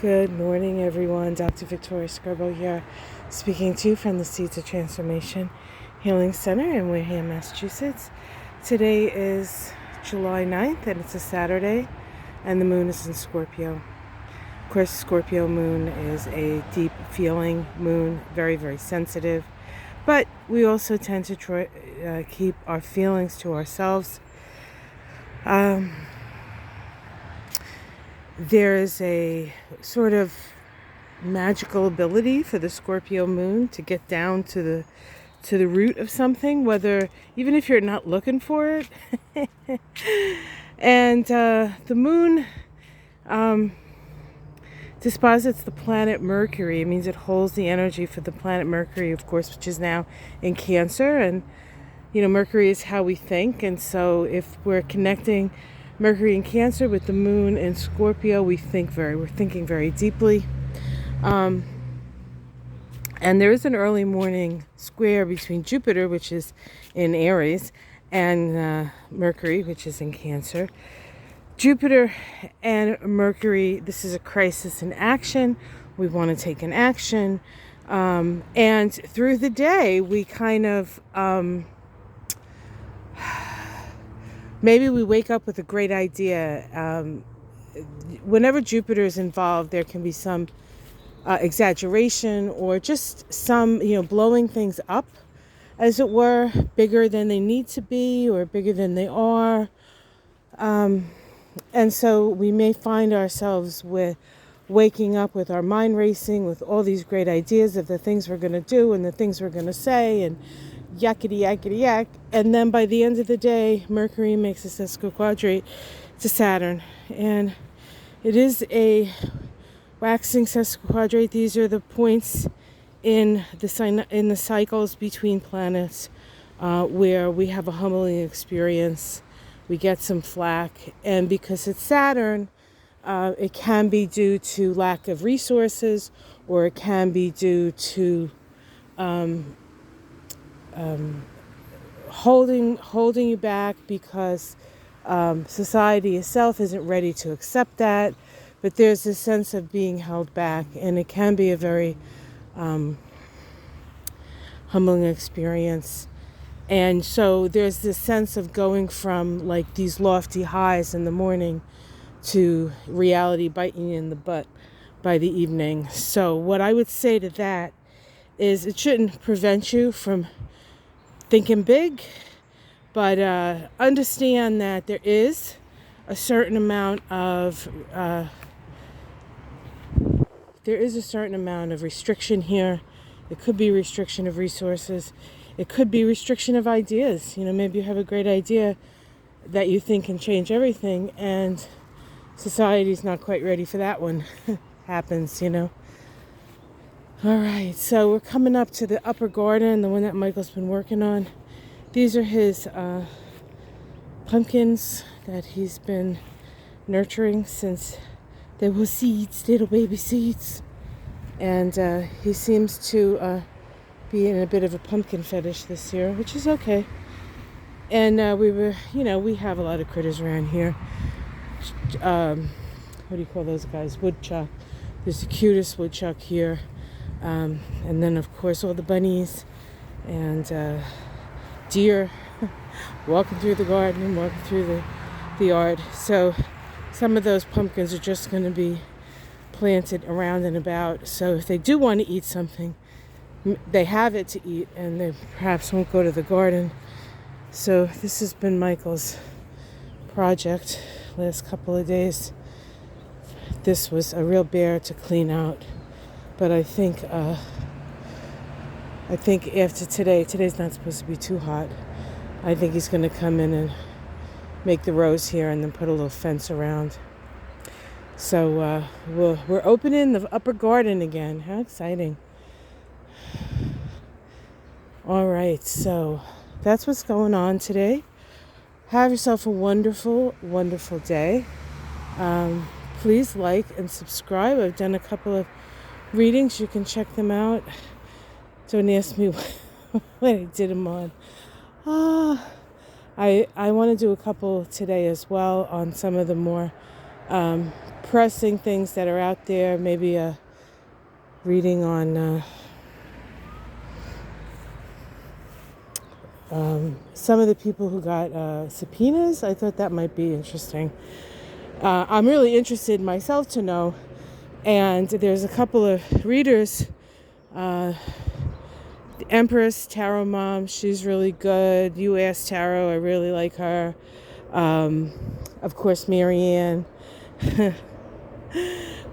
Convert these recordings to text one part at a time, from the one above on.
Good morning, everyone. Dr. Victoria Scarbo here, speaking to you from the Seeds of Transformation Healing Center in Wareham, Massachusetts. Today is July 9th, and it's a Saturday, and the moon is in Scorpio. Of course, Scorpio moon is a deep feeling moon, very, very sensitive, but we also tend to keep our feelings to ourselves. There is a sort of magical ability for the Scorpio moon to get down to the root of something, whether even if you're not looking for it. And the moon disposits the planet Mercury. It means it holds the energy for the planet Mercury, of course, which is now in Cancer. And Mercury is how we think, and so if we're connecting Mercury in Cancer with the moon in Scorpio, we're thinking very deeply. And there is an early morning square between Jupiter, which is in Aries, and Mercury, which is in Cancer. Jupiter and Mercury, this is a crisis in action. We want to take an action. And through the day, we kind of... maybe we wake up with a great idea. Whenever Jupiter is involved, there can be some exaggeration or just some, blowing things up, as it were, bigger than they need to be or bigger than they are. And so we may find ourselves with waking up with our mind racing with all these great ideas of the things we're going to do and the things we're going to say and yakety yakety yak, and then by the end of the day, Mercury makes a sesquiquadrate to Saturn, and it is a waxing sesquiquadrate. These are the points in the cycles between planets where we have a humbling experience. We get some flack, and because it's Saturn, it can be due to lack of resources, or it can be due to holding you back because society itself isn't ready to accept that. But there's this sense of being held back, and it can be a very humbling experience. And so there's this sense of going from like these lofty highs in the morning to reality biting you in the butt by the evening. So what I would say to that is it shouldn't prevent you from thinking big, but understand that there is a certain amount of restriction here. It could be restriction of resources. It could be restriction of ideas. Maybe you have a great idea that you think can change everything, and society's not quite ready for that one. Happens. All right, so we're coming up to the upper garden, the one that Michael's been working on. These are his pumpkins that he's been nurturing since they were seeds, little baby seeds. And he seems to be in a bit of a pumpkin fetish this year, which is okay. And we have a lot of critters around here. What do you call those guys? Woodchuck. There's the cutest woodchuck here. And then, of course, all the bunnies and deer walking through the garden and walking through the yard. So some of those pumpkins are just going to be planted around and about. So if they do want to eat something, they have it to eat, and they perhaps won't go to the garden. So this has been Michael's project last couple of days. This was a real bear to clean out. But I think after today's not supposed to be too hot. I think he's going to come in and make the rows here and then put a little fence around. So we're opening the upper garden again. How exciting. All right, so that's what's going on today. Have yourself a wonderful, wonderful day. Please like and subscribe. I've done a couple of readings. You can check them out. Don't ask me what I did them on. I want to do a couple today as well on some of the more pressing things that are out there. Maybe a reading on some of the people who got subpoenas. I thought that might be interesting. I'm really interested myself to know. And there's a couple of readers. The Empress Tarot Mom, she's really good. U.S. Tarot, I really like her. Of course, Marianne.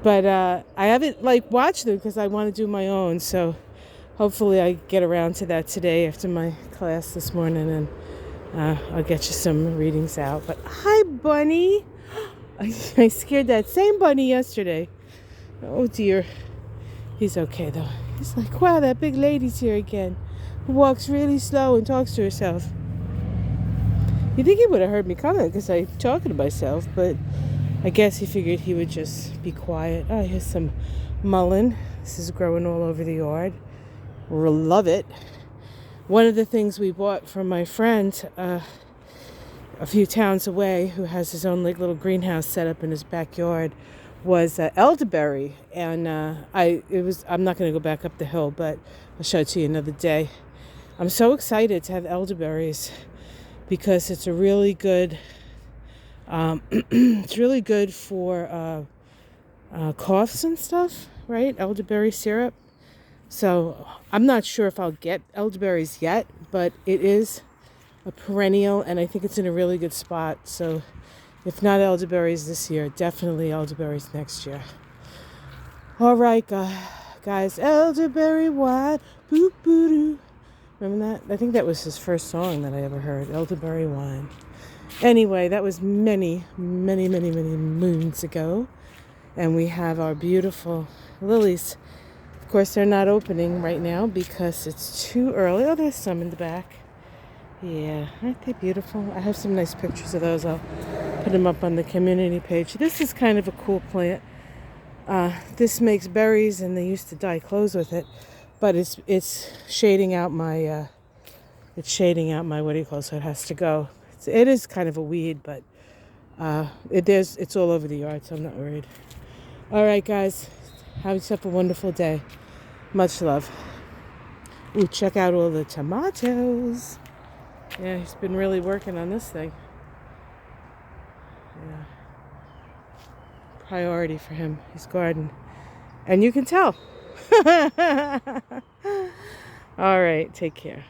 But I haven't watched them because I want to do my own. So hopefully I get around to that today after my class this morning, and I'll get you some readings out. But hi, Bunny. I scared that same bunny yesterday. Oh dear. He's okay though. He's like, wow, that big lady's here again, who walks really slow and talks to herself. You think he would have heard me coming because I'm talking to myself, but I guess he figured he would just be quiet. Oh, here's some mullein. This is growing all over the yard. Love it. One of the things we bought from my friend a few towns away, who has his own little greenhouse set up in his backyard, was elderberry. And I'm not going to go back up the hill, but I'll show it to you another day. I'm so excited to have elderberries because it's a really good it's really good for coughs and stuff, right? Elderberry syrup. So I'm not sure if I'll get elderberries yet, but it is a perennial, and I think it's in a really good spot. So if not elderberries this year, definitely elderberries next year. All right, guys, elderberry wine, boo boo doo. Remember that? I think that was his first song that I ever heard, elderberry wine. Anyway, that was many, many, many, many moons ago. And we have our beautiful lilies. Of course, they're not opening right now because it's too early. Oh, there's some in the back. Yeah, aren't they beautiful? I have some nice pictures of those. I'll put them up on the community page. This is kind of a cool plant. This makes berries, and they used to dye clothes with it. But it's shading out my what do you call it? So it has to go. It is kind of a weed, but it's all over the yard, so I'm not worried. All right, guys, have yourself a wonderful day. Much love. Ooh, check out all the tomatoes. Yeah, he's been really working on this thing. Yeah. Priority for him, his garden. And you can tell. All right, take care.